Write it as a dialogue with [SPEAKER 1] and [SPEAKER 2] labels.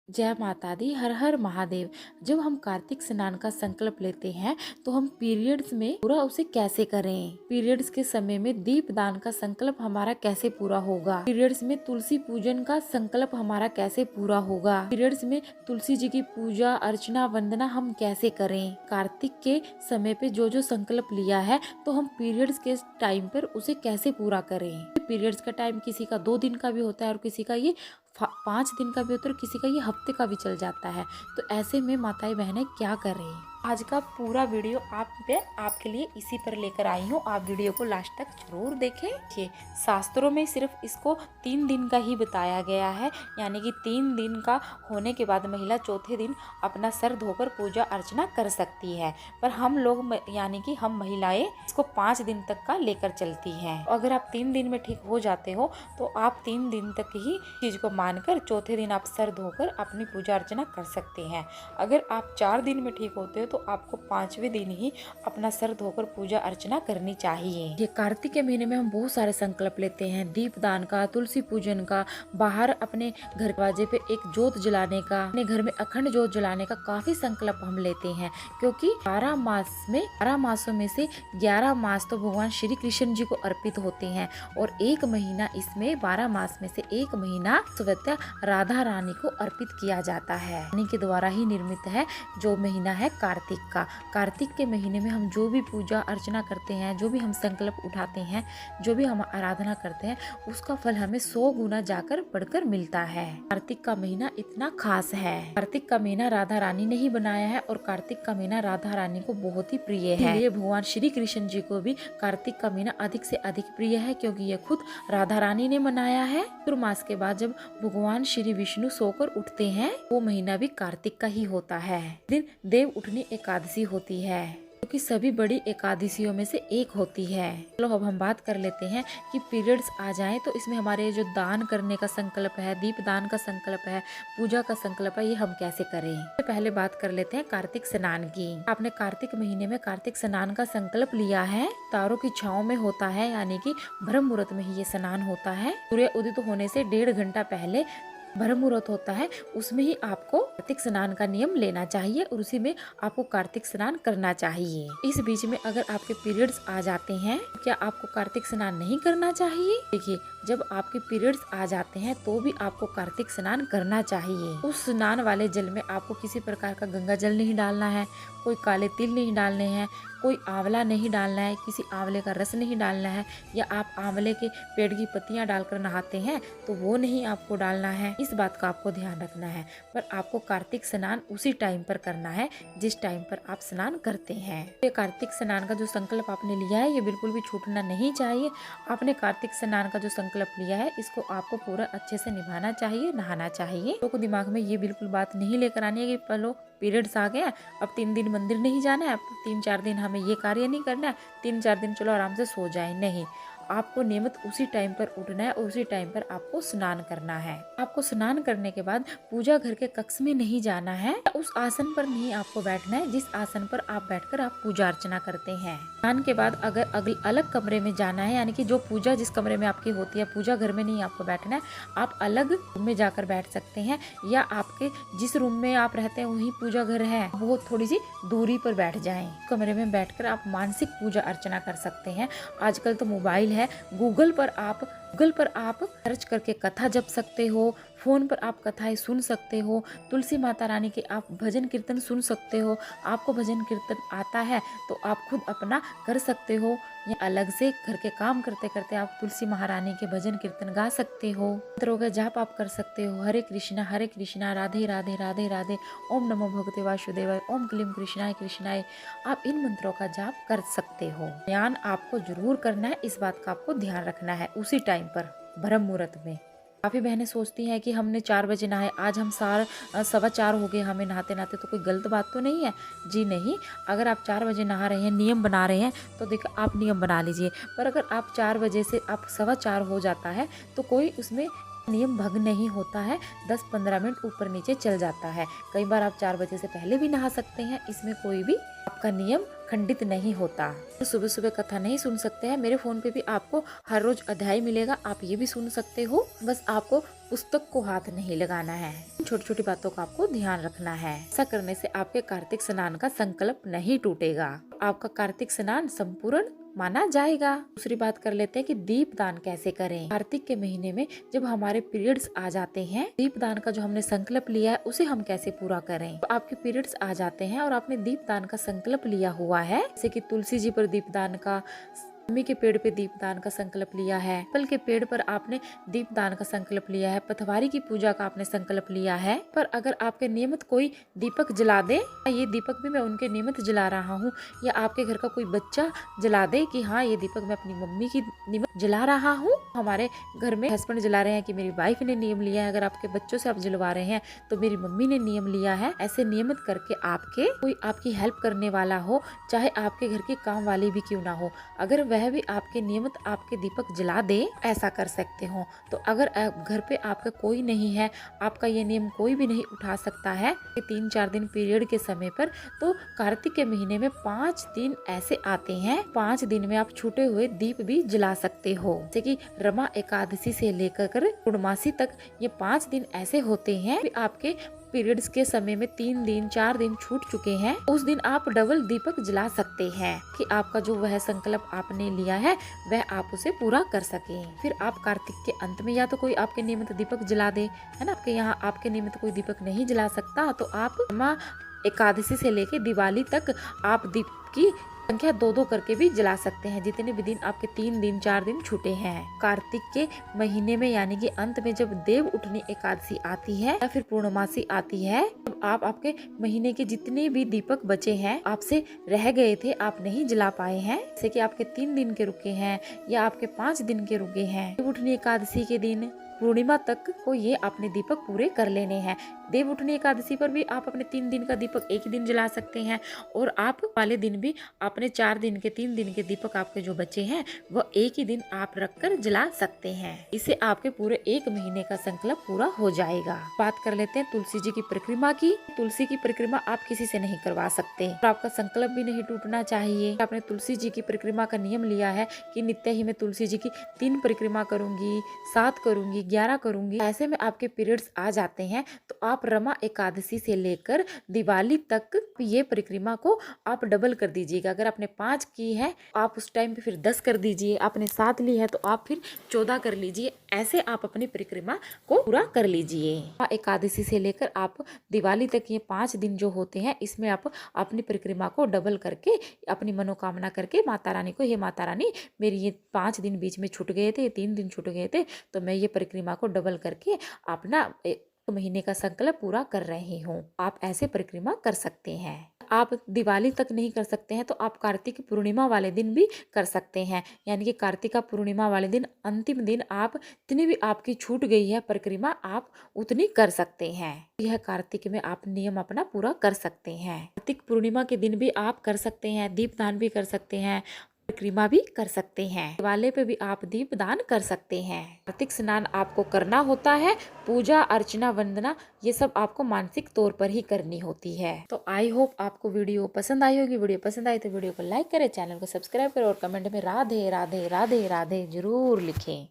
[SPEAKER 1] जय माता दी, हर हर महादेव। जब हम कार्तिक स्नान का संकल्प लेते हैं तो हम पीरियड्स में पूरा उसे कैसे करें, पीरियड्स के समय में दीप दान का संकल्प हमारा कैसे पूरा होगा, पीरियड्स में तुलसी पूजन का संकल्प हमारा कैसे पूरा होगा, पीरियड्स में तुलसी जी की पूजा अर्चना वंदना हम कैसे करें। कार्तिक के समय पे जो जो संकल्प लिया है तो हम पीरियड्स के टाइम पर उसे कैसे पूरा करें। पीरियड्स का टाइम किसी का 2 दिन का भी होता है और किसी का ये 5 दिन का भी होता है और किसी का ये हफ्ते का भी चल जाता है। तो ऐसे में माताएं बहनें क्या करें। आज का पूरा वीडियो आपके लिए इसी पर लेकर आई हूँ। आप वीडियो को लास्ट तक जरूर देखें। शास्त्रों में सिर्फ इसको 3 दिन का ही बताया गया है, यानी कि 3 दिन का होने के बाद महिला चौथे दिन अपना सर धोकर पूजा अर्चना कर सकती है। पर हम लोग यानी कि हम महिलाएं इसको 5 दिन तक का लेकर चलती हैं। अगर आप 3 दिन में ठीक हो जाते हो तो आप 3 दिन तक ही चीज को मानकर चौथे दिन आप सर धोकर अपनी पूजा अर्चना कर सकते हैं। अगर आप 4 दिन में ठीक होते हो तो आपको 5वें दिन ही अपना सर धोकर पूजा अर्चना करनी चाहिए। ये कार्तिक के महीने में हम बहुत सारे संकल्प लेते हैं, दीप दान का, तुलसी पूजन का, बाहर अपने घर दरवाजे पे एक जोत जलाने का, अपने घर में अखंड जोत जलाने का काफी संकल्प हम लेते हैं। क्योंकि 12 मासों में से 11 मास तो भगवान श्री कृष्ण जी को अर्पित होते हैं और 1 महीना इसमें 12 मास में से 1 महीना स्वतः राधा रानी को अर्पित किया जाता है। रानी के द्वारा ही निर्मित है जो महीना है कार्तिक का। कार्तिक के महीने में हम जो भी पूजा अर्चना करते हैं, जो भी हम संकल्प उठाते हैं, जो भी हम आराधना करते हैं, उसका फल हमें 100 गुना जाकर बढ़कर मिलता है। कार्तिक का महीना इतना खास है। कार्तिक का महीना राधा रानी ने ही बनाया है और कार्तिक का महीना राधा रानी को बहुत ही प्रिय है। ये भगवान श्री कृष्ण जी को भी कार्तिक का महीना अधिक से अधिक प्रिय है, क्योंकि ये खुद राधा रानी ने मनाया है। चतुर्मास के बाद जब भगवान श्री विष्णु सोकर उठते हैं वो महीना भी कार्तिक का ही होता है। दिन देव उठनी एकादशी होती है, क्योंकि सभी बड़ी एकादशियों में से एक होती है। चलो अब हम बात कर लेते हैं कि पीरियड्स आ जाएं तो इसमें हमारे जो दान करने का संकल्प है, दीप दान का संकल्प है, पूजा का संकल्प है, ये हम कैसे करें। तो पहले बात कर लेते हैं कार्तिक स्नान की। आपने कार्तिक महीने में कार्तिक स्नान का संकल्प लिया है, तारों की छाँव में होता है, यानी कि ब्रह्म मुहूर्त में ही ये स्नान होता है। सूर्य उदित होने से 1.5 घंटा पहले ब्रह्म मुहूर्त होता है, उसमें ही आपको कार्तिक स्नान का नियम लेना चाहिए और उसी में आपको कार्तिक स्नान करना चाहिए। इस बीच में अगर आपके पीरियड्स आ जाते हैं, क्या आपको कार्तिक स्नान नहीं करना चाहिए? देखिए, जब आपके पीरियड्स आ जाते हैं तो भी आपको कार्तिक स्नान करना चाहिए। उस स्नान वाले जल में आपको किसी प्रकार का गंगा जल नहीं डालना है, कोई काले तिल नहीं डालने हैं, कोई आंवला नहीं डालना है, किसी आंवले का रस नहीं डालना है, या आप आंवले के पेड़ की पत्तियां डालकर नहाते हैं तो वो नहीं आपको डालना है। इस बात का आपको ध्यान रखना है। पर आपको कार्तिक स्नान उसी टाइम पर करना है जिस टाइम पर आप स्नान करते हैं। ये कार्तिक स्नान का जो संकल्प आपने लिया है ये बिल्कुल भी छूटना नहीं चाहिए। आपने कार्तिक स्नान का जो संकल्प लिया है इसको आपको पूरा अच्छे से निभाना चाहिए, नहाना चाहिए। तो दिमाग में ये बिल्कुल बात नहीं लेकर आनी है कि पलो पीरियड्स आ गया, अब 3 दिन मंदिर नहीं जाना है, अब 3-4 दिन हमें ये कार्य नहीं करना है, 3-4 दिन चलो आराम से सो जाए। नहीं, आपको नियमित उसी टाइम पर उठना है और उसी टाइम पर आपको स्नान करना है। आपको स्नान करने के बाद पूजा घर के कक्ष में नहीं जाना है, उस आसन पर नहीं आपको बैठना है जिस आसन पर आप बैठकर आप पूजा अर्चना करते हैं। स्नान के बाद अगर अलग कमरे में जाना है, यानी कि जो पूजा जिस कमरे में आपकी होती है, पूजा घर में नहीं आपको बैठना है, आप अलग रूम में जाकर बैठ सकते हैं, या आपके जिस रूम में आप रहते हैं वही पूजा घर है, वो थोड़ी सी दूरी पर बैठ जाएं। कमरे में बैठकर आप मानसिक पूजा अर्चना कर सकते हैं। आजकल तो मोबाइल है, गूगल पर आप सर्च करके कथा जप सकते हो, फोन पर आप कथाएं सुन सकते हो, तुलसी माता रानी के आप भजन कीर्तन सुन सकते हो। आपको भजन कीर्तन आता है तो आप खुद अपना कर सकते हो, या अलग से घर के काम करते करते आप तुलसी महारानी के भजन कीर्तन गा सकते हो। मंत्रों का जाप आप कर सकते हो, हरे कृष्णा राधे राधे राधे राधे, ओम नमो भगवते वासुदेवाय, ओम क्लीम कृष्णाय कृष्णाय। आप इन मंत्रों का जाप कर सकते हो। ध्यान आपको जरूर करना है, इस बात का आपको ध्यान रखना है उसी टाइम पर ब्रह्म मुहूर्त में। काफी बहनें सोचती हैं कि हमने 4 बजे नहाए, आज हम 4:15 हो गए हमें नहाते नहाते, तो कोई गलत बात तो नहीं है। जी नहीं, अगर आप 4 बजे नहा रहे हैं, नियम बना रहे हैं, तो देखो आप नियम बना लीजिए। पर अगर आप 4 बजे से आप 4:15 हो जाता है तो कोई उसमें नियम भंग नहीं होता है, 10-15 मिनट ऊपर नीचे चल जाता है। कई बार आप 4 बजे से पहले भी नहा सकते हैं, इसमें कोई भी आपका नियम खंडित नहीं होता। तो सुबह सुबह कथा नहीं सुन सकते हैं, मेरे फोन पे भी आपको हर रोज अध्याय मिलेगा, आप ये भी सुन सकते हो। बस आपको पुस्तक को हाथ नहीं लगाना है, छोटी छोटी बातों का आपको ध्यान रखना है। ऐसा करने से आपके कार्तिक स्नान का संकल्प नहीं टूटेगा, आपका कार्तिक स्नान संपूर्ण माना जाएगा। दूसरी बात कर लेते हैं कि दीप दान कैसे करें। कार्तिक के महीने में जब हमारे पीरियड्स आ जाते हैं, दीप दान का जो हमने संकल्प लिया है उसे हम कैसे पूरा करें। तो आपके पीरियड्स आ जाते हैं और आपने दीप दान का संकल्प लिया हुआ है, जैसे कि तुलसी जी पर दीप दान का, अम्मी के पेड़ पे दीपदान का संकल्प लिया है, पीपल के पेड़ पर आपने दीपदान का संकल्प लिया है, पथवारी की पूजा का आपने संकल्प लिया है। पर अगर आपके नियमित कोई दीपक जला दे, ये दीपक भी मैं उनके नियमित जला रहा हूँ, या आपके घर का कोई बच्चा जला दे कि हाँ ये दीपक मैं अपनी मम्मी की नियमित जला रहा हूँ, हमारे घर में हस्बैंड जला रहे हैं कि मेरी वाइफ ने नियम लिया है, अगर आपके बच्चों से आप जलवा रहे हैं तो मेरी मम्मी ने नियम लिया है। ऐसे नियमित करके आपके कोई आपकी हेल्प करने वाला हो, चाहे आपके घर की काम वाली भी क्यों ना हो, अगर वह भी आपके नियमित आपके दीपक जला दे, ऐसा कर सकते हो। तो अगर घर पे आपका कोई नहीं है, आपका ये नियम कोई भी नहीं उठा सकता है 3-4 दिन पीरियड के समय पर, तो कार्तिक के महीने में 5 दिन ऐसे आते हैं, 5 दिन में आप छूटे हुए दीप भी जला सकते हो। जैसे कि रमा एकादशी से लेकर पूर्णमासी तक ये 5 दिन ऐसे होते हैं कि आपके पीरियड्स के समय में 3 दिन 4 दिन छूट चुके हैं, उस दिन आप डबल दीपक जला सकते हैं कि आपका जो वह संकल्प आपने लिया है वह आप उसे पूरा कर सके। फिर आप कार्तिक के अंत में या तो कोई आपके नियमित दीपक जला दे, है ना, आपके यहाँ आपके नियमित कोई दीपक नहीं जला सकता, तो आप एकादशी से लेके दिवाली तक आप दीप की संख्या 2-2 करके भी जला सकते हैं, जितने भी दिन आपके 3 दिन 4 दिन छूटे हैं। कार्तिक के महीने में यानी कि अंत में जब देव उठनी एकादशी आती है या फिर पूर्णमासी आती है, तब आप आपके महीने के जितने भी दीपक बचे हैं, आपसे रह गए थे, आप नहीं जला पाए हैं, जैसे कि आपके 3 दिन के रुके हैं या आपके 5 दिन के रुके हैं, देव उठनी एकादशी के दिन पूर्णिमा तक को ये अपने दीपक पूरे कर लेने हैं। देव उठनी एकादशी पर भी आप अपने 3 दिन का दीपक एक ही दिन जला सकते हैं, और आप वाले दिन भी अपने 4 दिन के 3 दिन के दीपक आपके जो बचे हैं वो एक ही दिन आप रखकर जला सकते हैं। इससे आपके पूरे 1 महीने का संकल्प पूरा हो जाएगा। बात कर लेते हैं तुलसी जी की परिक्रमा की। तुलसी की परिक्रमा आप किसी से नहीं करवा सकते, और आपका संकल्प भी नहीं टूटना चाहिए। आपने तुलसी जी की परिक्रमा का नियम लिया है कि नित्य ही मैं तुलसी जी की 3 परिक्रमा करूंगी, 7 करूंगी, 11 करूंगी, ऐसे में आपके पीरियड्स आ जाते हैं, तो आप रमा एकादशी से लेकर दिवाली तक ये परिक्रमा को आप डबल कर दीजिएगा। अगर आपने 5 की है आप उस टाइम पे फिर 10 कर दीजिए, आपने 7 ली है तो आप फिर 14 कर लीजिए, ऐसे आप अपनी परिक्रमा को पूरा कर लीजिए। एकादशी से लेकर आप दिवाली तक ये 5 दिन जो होते हैं, इसमें आप अपनी परिक्रमा को डबल करके अपनी मनोकामना करके माता रानी को, हे माता रानी मेरी ये 5 दिन बीच में छूट गए थे, 3 दिन छूट गए थे, तो मैं ये परिक्रमा को डबल करके अपना महीने का संकल्प पूरा कर रही हूँ। आप ऐसे परिक्रमा कर सकते हैं। आप दिवाली तक नहीं कर सकते हैं तो आप कार्तिक पूर्णिमा वाले दिन भी कर सकते हैं, यानी कि कार्तिका पूर्णिमा वाले दिन अंतिम दिन आप जितनी भी आपकी छूट गई है परिक्रमा आप उतनी कर सकते हैं। यह कार्तिक में आप नियम अपना पूरा कर सकते हैं। कार्तिक पूर्णिमा के दिन भी आप कर सकते हैं, दीपदान भी कर सकते हैं, परिक्रमा भी कर सकते हैं, दिवाली पे भी आप दीप दान कर सकते हैं। कार्तिक स्नान आपको करना होता है, पूजा अर्चना वंदना ये सब आपको मानसिक तौर पर ही करनी होती है। तो आई होप आपको वीडियो पसंद आई होगी। वीडियो पसंद आई तो वीडियो को लाइक करें, चैनल को सब्सक्राइब करें और कमेंट में राधे राधे राधे राधे जरूर लिखें।